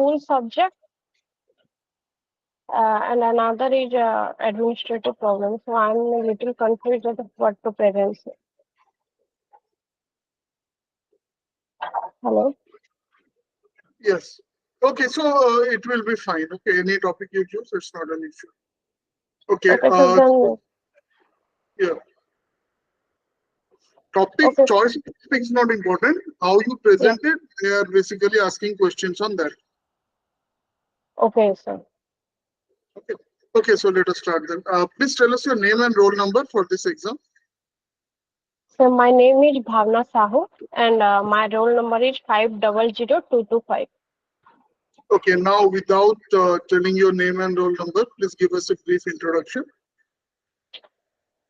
school subject, and another is administrative problem. So I'm a little confused at what to present. Hello. Yes. Okay, so it will be fine. Okay, any topic you choose, it's not an issue. Okay, Okay, so then, yeah. Topic okay, choice is not important. How you yeah, present it, they are basically asking questions on that. okay, sir. Okay. Okay, so let us start then. Please tell us your name and roll number for this exam. So my name is Bhavna Sahu, and my roll number is 500225. Okay, now without telling your name and roll number, please give us a brief introduction.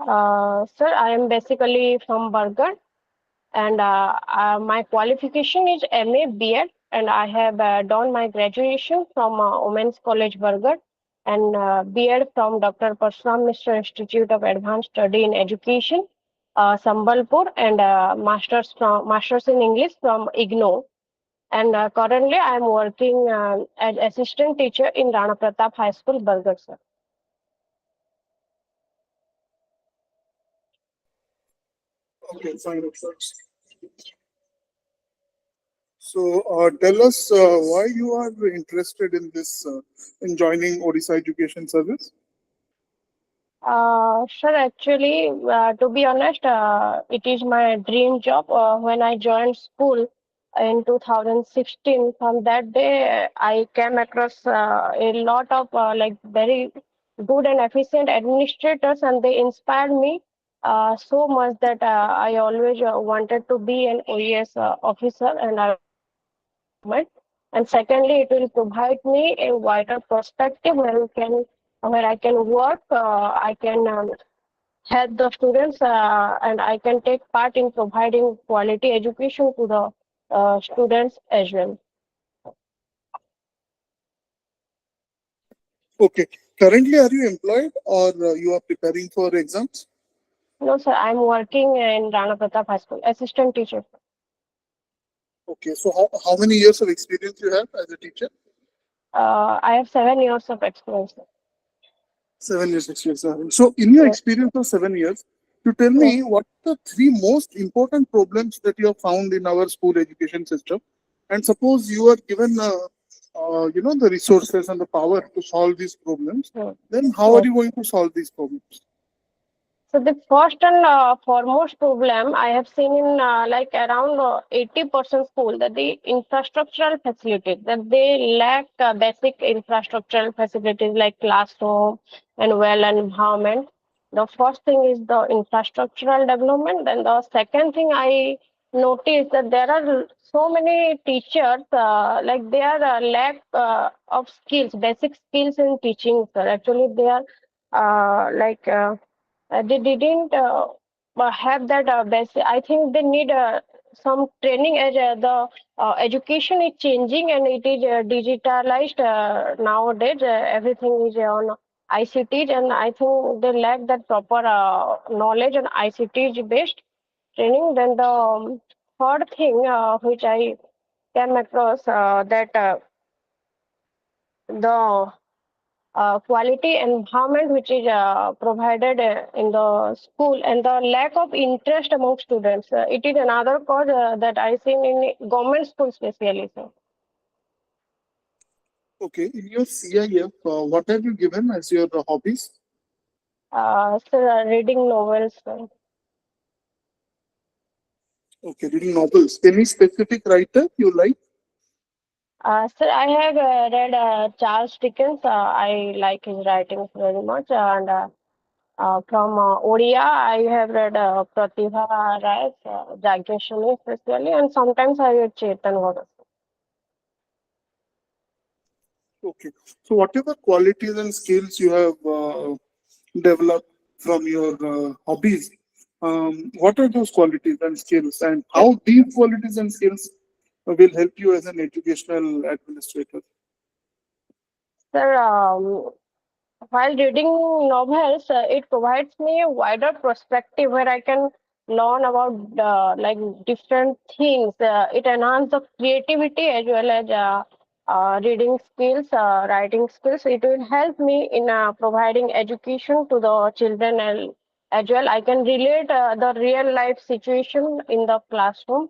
Sir, I am basically from Burger, and my qualification is MA BEd, and I have done my graduation from Women's College Burger, and BEd from Dr. Parsuram Mishra Institute of Advanced Study in Education, Sambalpur, and Masters in English from IGNO. And currently, I am working as assistant teacher in Rana Pratap High School, Burger, sir. Okay, fine, of course. So tell us why you are interested in this, in joining Odisha Education Service. Sir, actually, to be honest, it is my dream job. When I joined school in 2016, from that day, I came across a lot of like very good and efficient administrators, and they inspired me so much that I always wanted to be an OES officer, and I government. And secondly, it will provide me a wider perspective where I can work, I can help the students, and I can take part in providing quality education to the students as well. Okay. Currently, are you employed or you are preparing for exams? No, sir, I'm working in Rana Pratap High School, assistant teacher. Okay. So how many years of experience you have as a teacher? I have 7 years of experience. 7 years experience. So in your Yes, experience of 7 years, you tell yes. me what are the three most important problems that you have found in our school education system, and suppose you are given, the resources and the power to solve these problems, Yes. then how are Yes. you going to solve these problems? So the first and foremost problem I have seen in like around 80% school, that the infrastructural facilities, that they lack basic infrastructural facilities like classroom and well environment. The first thing is the infrastructural development. Then the second thing I noticed that there are so many teachers like they are lack of skills, basic skills in teaching. Sir. Actually, they are they didn't have that basic. I think they need some training as the education is changing and it is digitalized nowadays. Everything is on ICT, and I think they lack that proper knowledge on ICT based training. Then the third thing which I came across that the quality environment which is provided in the school and the lack of interest among students. It is another cause that I seen in government schools especially. So, Okay, in your CIF, what have you given as your hobbies? reading novels. Okay, reading novels. Any specific writer you like? I have read Charles Dickens. I like his writings very much. And from Odia, I have read Pratibha Rai, Jagjashwini especially, and sometimes I read Chetan Bhagat. Okay. So whatever qualities and skills you have developed from your hobbies, what are those qualities and skills, and how these qualities and skills will help you as an educational administrator? Sir, while reading novels, it provides me a wider perspective where I can learn about like different things. It enhances the creativity as well as reading skills, writing skills. It will help me in providing education to the children as well. I can relate the real life situation in the classroom,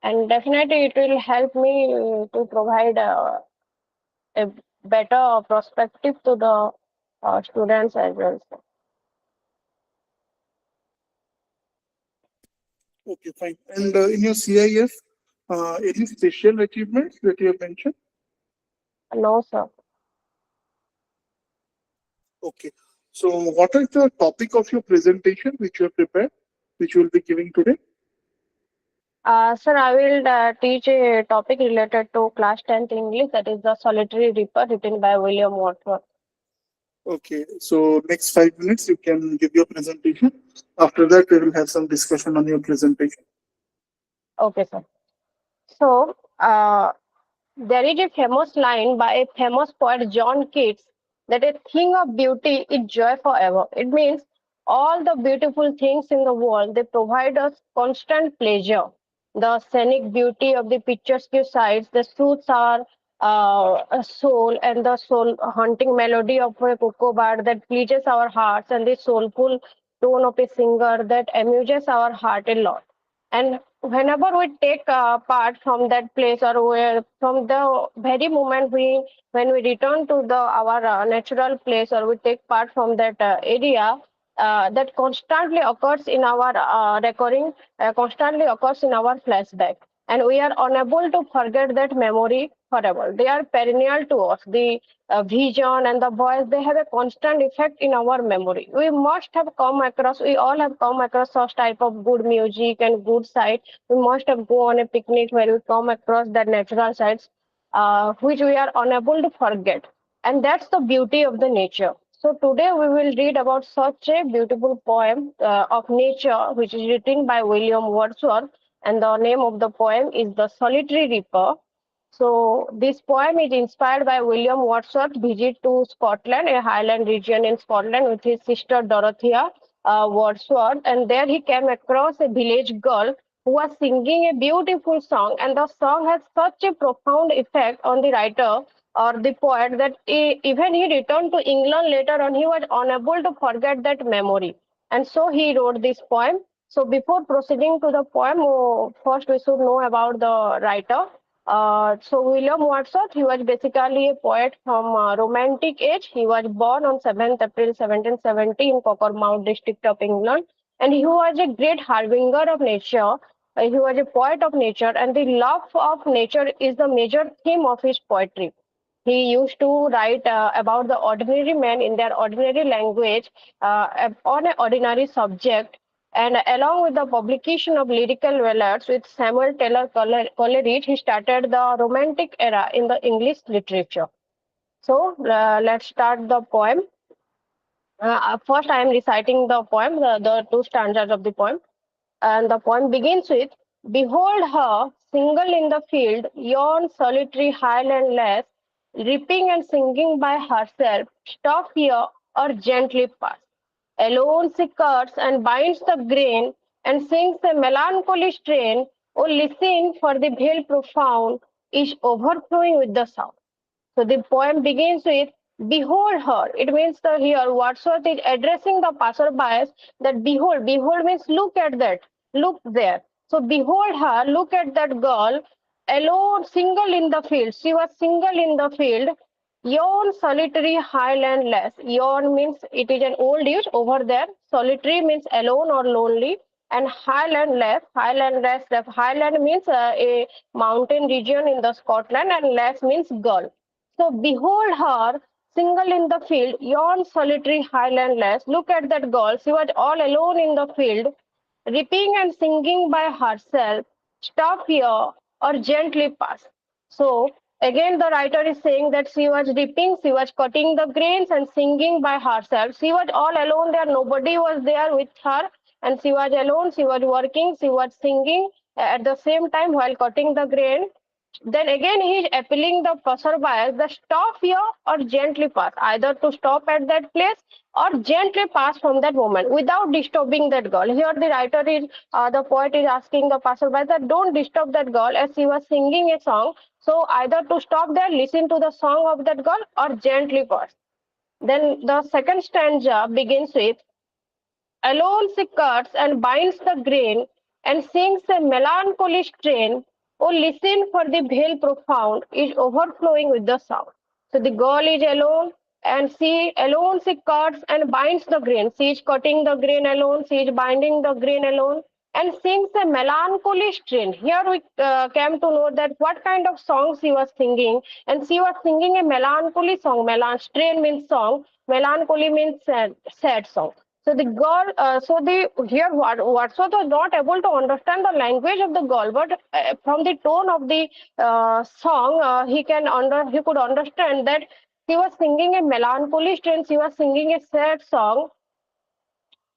and definitely it will help me to provide a better perspective to the students as well. Okay, fine. And in your CIF, any special achievements that you have mentioned? No, sir. Okay. So, what is the topic of your presentation which you have prepared, which you will be giving today? Sir, I will teach a topic related to class 10th English, that is the Solitary Reaper, written by William Wordsworth. Okay. So, next 5 minutes you can give your presentation. After that, we will have some discussion on your presentation. Okay, sir. So, there is a famous line by a famous poet, John Keats, that a thing of beauty is joy forever. It means all the beautiful things in the world, they provide us constant pleasure. The scenic beauty of the picturesque sights, the soothes our soul, and the soul haunting melody of a cuckoo bird that pleases our hearts, and the soulful tone of a singer that amuses our heart a lot. And whenever we take part from that place, or where from the very moment we when we return to the our natural place, or we take part from that area, that constantly occurs in our recurring, constantly occurs in our flashback, and we are unable to forget that memory forever. They are perennial to us. The vision and the voice, they have a constant effect in our memory. We must have come across, we all have come across such type of good music and good sight. We must have go on a picnic where we come across that natural sights, which we are unable to forget, and that's the beauty of the nature. So today we will read about such a beautiful poem of nature, which is written by William Wordsworth, and the name of the poem is The Solitary Reaper. So this poem is inspired by William Wordsworth's visit to Scotland, a highland region in Scotland, with his sister Dorothea Wordsworth, and there he came across a village girl who was singing a beautiful song, and the song has such a profound effect on the writer or the poet that even he returned to England later on, he was unable to forget that memory, and so he wrote this poem. So before proceeding to the poem, first we should know about the writer. So William Wordsworth, he was basically a poet from Romantic age. He was born on 7th April 1770 in Cockermouth district of England, and he was a great harbinger of nature. He was a poet of nature, and the love of nature is the major theme of his poetry. He used to write about the ordinary man in their ordinary language, on an ordinary subject. And along with the publication of lyrical ballads with Samuel Taylor Coleridge, he started the Romantic era in the English literature. So let's start the poem. First, I am reciting the poem, the two stanzas of the poem. And the poem begins with, behold her, single in the field, yon solitary highland lass, reaping and singing by herself, stop here or gently pass. Alone she cuts and binds the grain, and sings a melancholy strain. Oh, listen, for the vale profound is overflowing with the sound. So the poem begins with behold her. It means that here Wordsworth is addressing the passerbys that behold, behold means look at that, look there. So behold her, look at that girl, alone, single in the field. She was single in the field. Yon solitary highland lass. Yon means it is an old use over there. Solitary means alone or lonely. And highland lass, highland means a mountain region in the Scotland, and lass means girl. So behold her, single in the field, yon solitary highland lass. Look at that girl. She was all alone in the field, reaping and singing by herself. Stop here or gently pass. So again, the writer is saying that she was reaping, she was cutting the grains and singing by herself. She was all alone there. Nobody was there with her, and she was alone. She was working. She was singing at the same time while cutting the grain. Then again he is appealing the passerbys the stop here or gently pass, either to stop at that place or gently pass from that moment without disturbing that girl. Here the writer is, the poet is asking the passerby that don't disturb that girl as she was singing a song. So either to stop there, listen to the song of that girl, or gently pass. Then the second stanza begins with, alone she cuts and binds the grain and sings a melancholy strain. Oh, listen, for the vale profound is overflowing with the sound. So the girl is alone, and she cuts and binds the grain. She is cutting the grain alone, she is binding the grain alone, and sings a melancholy strain. Here we came to know that what kind of song she was singing, and she was singing a melancholy song. Strain means song, melancholy means sad song. So the girl, so the here Wordsworth was not able to understand the language of the girl, but from the tone of the song, he could understand that she was singing a melancholy strain. She was singing a sad song.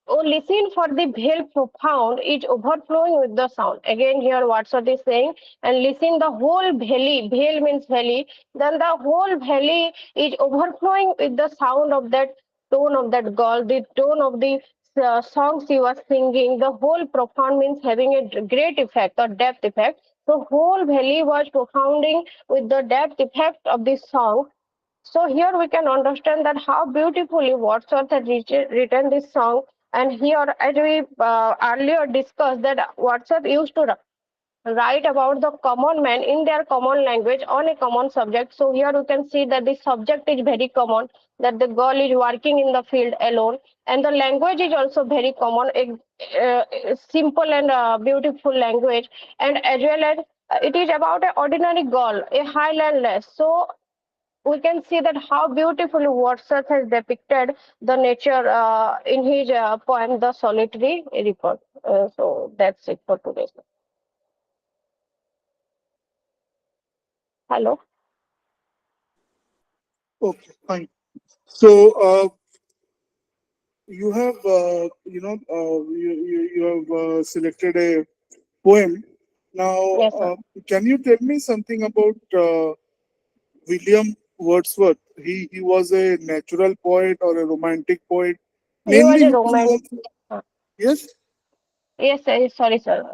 Oh, listen, for the vale profound is overflowing with the sound. Again, here Wordsworth is saying, and listen, the whole valley, vale means valley, then the whole valley is overflowing with the sound of that tone of that girl, the tone of the song she was singing. The whole profound means having a great effect or depth effect. The whole valley was profounding with the depth effect of this song. So here we can understand that how beautifully Wordsworth had written this song. And here, as we earlier discussed, that Wordsworth used to write about the common man in their common language on a common subject. So here we can see that the subject is very common, that the girl is working in the field alone, and the language is also very common, a simple and beautiful language, and as well as it is about an ordinary girl, a highlandless. So we can see that how beautifully Wordsworth has depicted the nature in his poem, The Solitary Report. So that's it for today. Hello. Okay, fine. So you have you have selected a poem. Now, Yes, sir. can you tell me something about William Wordsworth? He was a natural poet or a romantic poet. He was Mainly, a he was romantic. known for, yes, Yes, sorry, sir.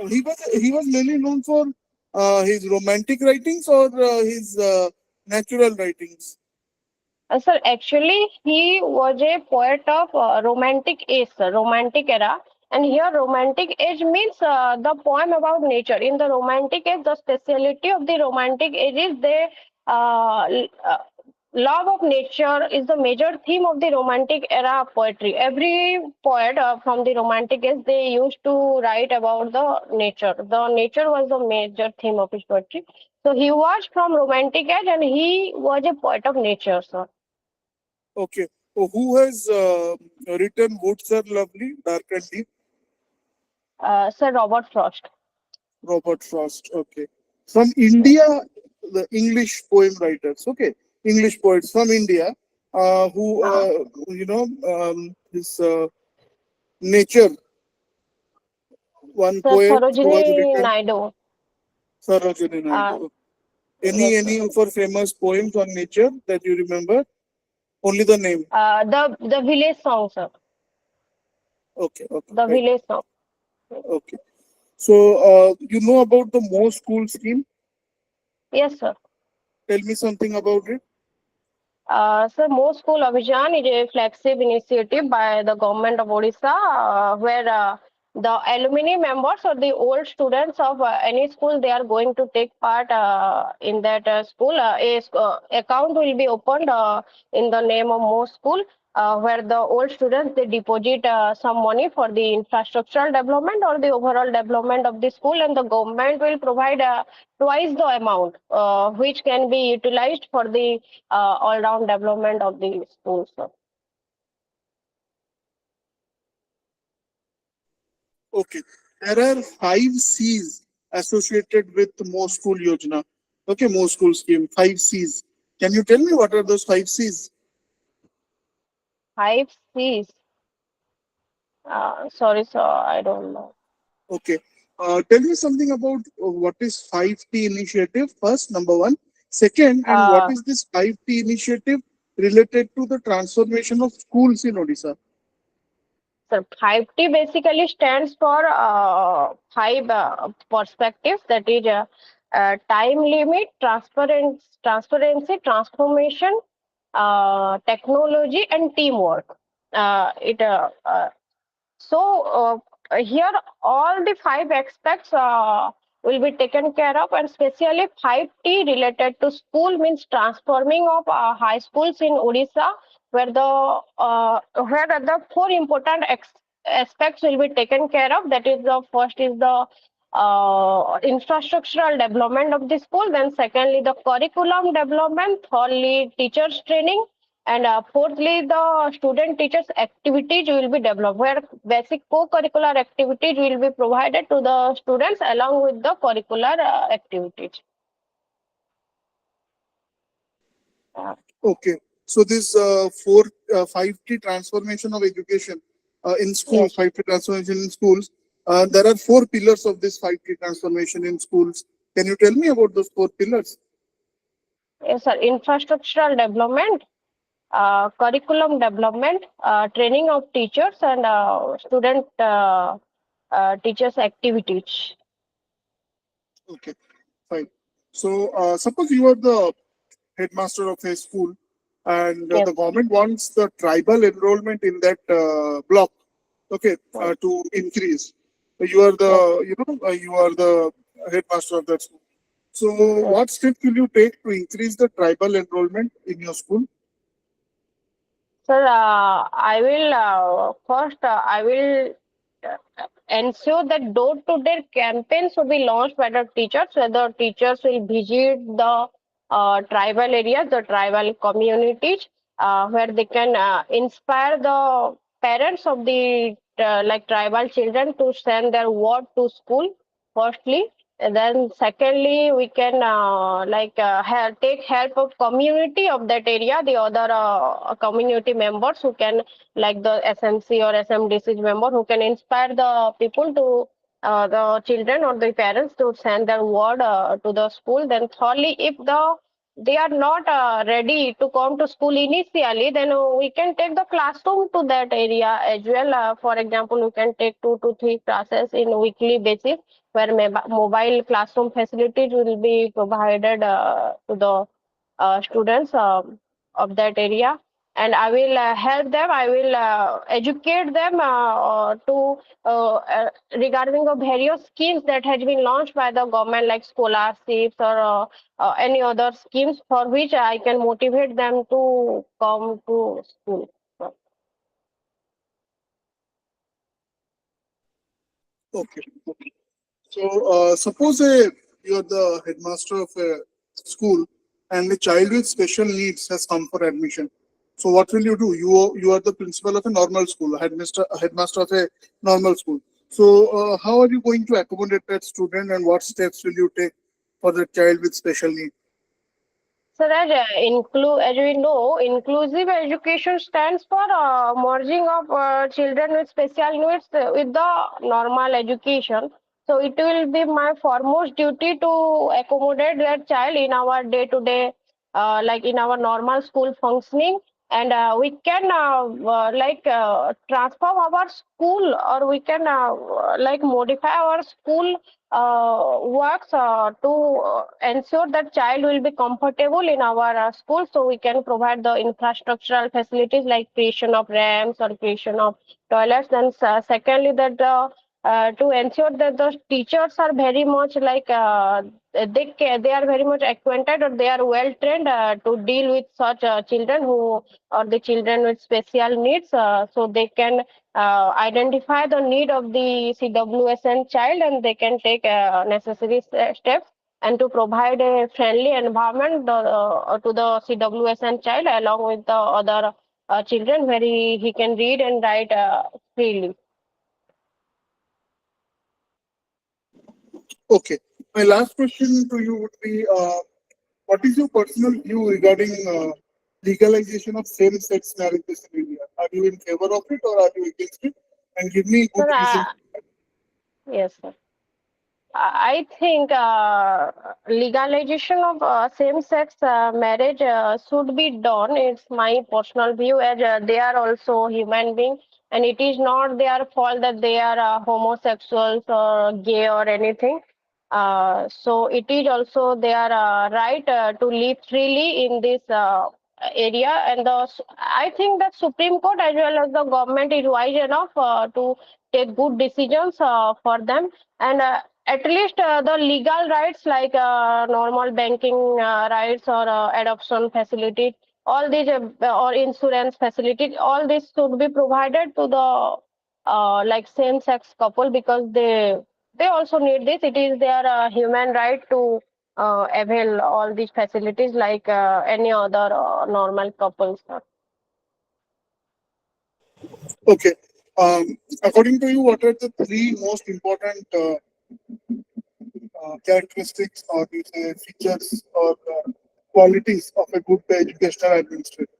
he was mainly known for his romantic writings or his natural writings. Sir, actually, he was a poet of romantic age, sir, romantic era. And here, romantic age means the poem about nature. In the romantic age, the speciality of the romantic age is the love of nature is the major theme of the romantic era poetry. Every poet from the romantic age, they used to write about the nature. The nature was the major theme of his poetry. So he was from romantic age, and he was a poet of nature, sir. Okay. So who has written Woods Are Lovely, Dark and Deep? Sir Robert Frost. Robert Frost. Okay. From India, the English poem writers. Okay. English poets from India who, Uh, this nature, one Sir poet who has Sarojini written Naidu. Sarojini Uh, Naidu. yes, sir. Any of her famous poems on nature that you remember? Only the name. The village song, sir. Okay. Okay. The Right. village song. Okay. So you know about the Mo School scheme? Yes, sir. Tell me something about it. Sir, Mo School Abhijan is a flagship initiative by the government of Odisha, where the alumni members or the old students of any school, they are going to take part in that school. Account will be opened in the name of Mo School, where the old students, they deposit some money for the infrastructural development or the overall development of the school, and the government will provide twice the amount, which can be utilized for the all-round development of the schools. So, Okay. There are 5 C's associated with Mo School Yojana. Okay, Mo School scheme. 5 C's. Can you tell me what are those 5 C's? five C's. Sorry, sir, I don't know. Okay. Tell me something about what is 5T initiative first, number one. Second, and what Uh, is this 5T initiative related to the transformation of schools in Odisha? So 5T basically stands for five perspectives. That is time limit, transparency, transformation, technology, and teamwork. It So here all the five aspects will be taken care of, and especially 5T related to school means transforming of high schools in Odisha, where the four important aspects will be taken care of. That is, the first is the infrastructural development of the school. Then secondly, the curriculum development. Thirdly, teachers training, and fourthly, the student teachers activities will be developed, where basic co-curricular activities will be provided to the students along with the curricular activities. Uh, Okay. So this 5T transformation of education in schools, yes, 5T transformation in schools, there are four pillars of this 5T transformation in schools. Can you tell me about those four pillars? yes, sir. Infrastructural development, curriculum development, training of teachers, and student teachers activities. Okay, fine. So suppose you are the headmaster of a school and Yes, the government wants the tribal enrollment in that block, okay, yes, to increase. You are yes, you are the headmaster of that school. So yes. what steps will you take to increase the tribal enrollment in your school? Sir, I will first I will ensure that door-to-door campaigns will be launched by the teachers, where the teachers will visit the tribal areas, the tribal communities, where they can inspire the parents of the like tribal children to send their word to school. Firstly, and then secondly, we can take help of community of that area, the other community members who can, like the SMC or SMDC member, who can inspire the people to the children or the parents to send their word to the school. Then thirdly, if they are not ready to come to school initially, then we can take the classroom to that area as well. For example, we can take 2 to 3 classes in weekly basis, where mobile classroom facilities will be provided to the students of that area. And I will help them. I will educate them to regarding the various schemes that has been launched by the government, like scholarships or any other schemes, for which I can motivate them to come to school. Okay. Okay. So suppose you are the headmaster of a school and a child with special needs has come for admission. So what will you do? You are the principal of a normal school, a headmaster of a normal school. So how are you going to accommodate that student and what steps will you take for the child with special needs? So that as we know, inclusive education stands for merging of children with special needs with the normal education. So it will be my foremost duty to accommodate that child in our day-to-day, like in our normal school functioning, and we can transform our school, or we can modify our school works to ensure that child will be comfortable in our school. So we can provide the infrastructural facilities like creation of ramps or creation of toilets. And secondly, that to ensure that the teachers are very much they are very much acquainted, or they are well trained to deal with such children who, or the children with special needs, so they can identify the need of the CWSN child, and they can take necessary steps, and to provide a friendly environment to the CWSN child along with the other children, where he can read and write freely. Okay. My last question to you would be, what is your personal view regarding legalization of same-sex marriages in India? Are you in favor of it or are you against it? And give me Sir, good reason. yes, sir. I think legalization of same-sex marriage should be done. It's my personal view, as they are also human beings, and it is not their fault that they are homosexuals or gay or anything. So it is also their right to live freely in this area, and I think that Supreme Court as well as the government is wise enough to take good decisions for them, and at least the legal rights like normal banking rights or adoption facility, all these or insurance facilities, all this should be provided to the like same sex couple, because they also need this. It is their human right to avail all these facilities like any other normal couples. Okay. According to you, what are the three most important characteristics or you say features or qualities of a good educational administrator?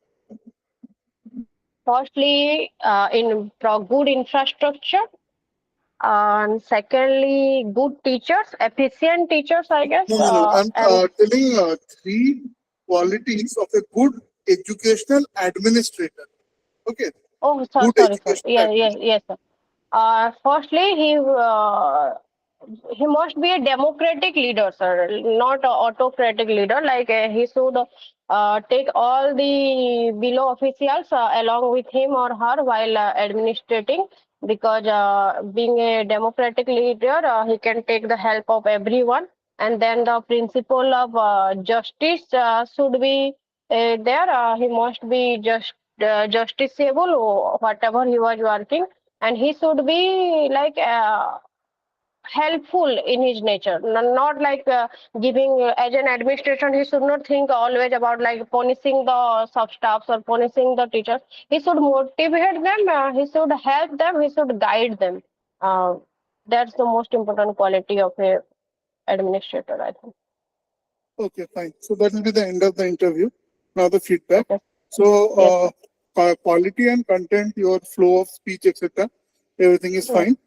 Firstly, in good infrastructure, and secondly, good teachers, efficient teachers, I guess. No, no, no. I'm And telling three qualities of a good educational administrator. Okay, oh, good sorry, sir. educational Yeah, yeah, administrator. yes, sir. Firstly, he must be a democratic leader, sir, not an autocratic leader. Like he should take all the below officials along with him or her while administrating, because being a democratic leader, he can take the help of everyone. And then the principle of justice should be there. He must be justiciable, or whatever he was working, and he should be like helpful in his nature. Not like giving as an administration, he should not think always about like punishing the sub staffs or punishing the teachers. He should motivate them, he should help them, he should guide them. uh, that's the most important quality of a administrator, I think. Okay, fine. So that will be the end of the interview. Now the feedback. Okay. So Yes, sir. quality and content, your flow of speech, etc. Everything is Yes. fine.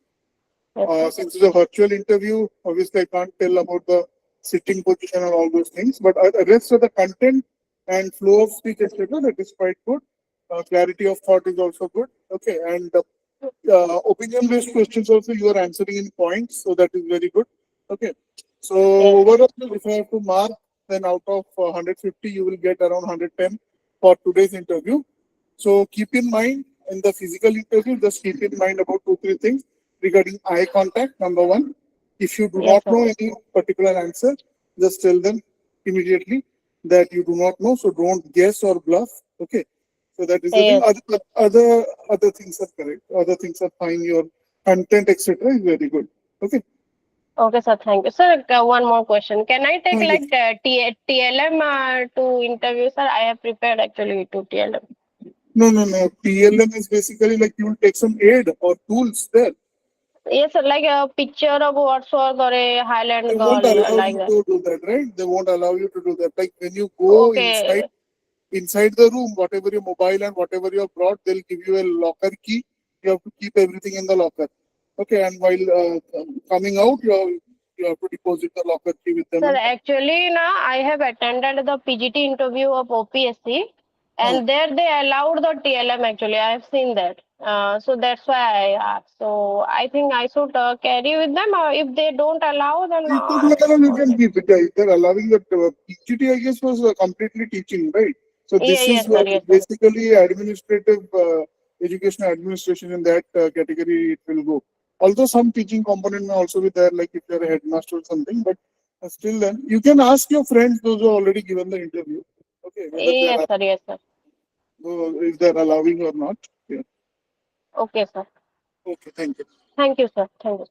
Yes, sir. Since it's a virtual interview, obviously I can't tell about the sitting position and all those things. But the rest of the content and flow of speech, etc., that is quite good. Clarity of thought is also good. Okay, and opinion-based questions also you are answering in points, so that is very good. Okay, so Yes, sir. overall, if I have to mark, then out of 150, you will get around 110 for today's interview. So keep in mind in the physical interview, just keep in mind about two, three things regarding eye contact. Number one, if you do Yes, not sir. know any particular answer, just tell them immediately that you do not know. So don't guess or bluff. Okay. So that is the thing. Yes. Other things are correct. Other things are fine. Your content, etc., is very good. Okay. Okay, sir. Thank you. Sir, one more question. Can I take Yes. like TLM to interview, sir? I have prepared actually to TLM. No, no, no. PLM is basically like you will take some aid or tools there. Yes, sir. Like a picture of Wordsworth or a They Highland won't girl, allow like you that. to do that, right? They won't allow you to do that. Like when you go Okay. inside the room, whatever your mobile and whatever you have brought, they'll give you a locker key. You have to keep everything in the locker. Okay, and while coming out, you have to deposit the locker key with them. Sir, And actually, now I have attended the PGT interview of OPSC, uh, and there they allowed the TLM. Actually, I have seen that. So that's why I asked. So I think I should carry with them. If they don't allow, then if they do allow, you can okay. keep it. If they're allowing that PGT, I guess, was completely teaching, right? So Yeah, this is yes, sir. Yes, sir. basically administrative education administration in that category it will go. Although some teaching component may also be there, like if you're a headmaster or something, but still then you can ask your friends those who are already given the interview, okay, whether they Yes, are sir. Yes, sir. if they're allowing or not. Yeah. Okay, sir. Okay, thank you. Thank you, sir. Thank you.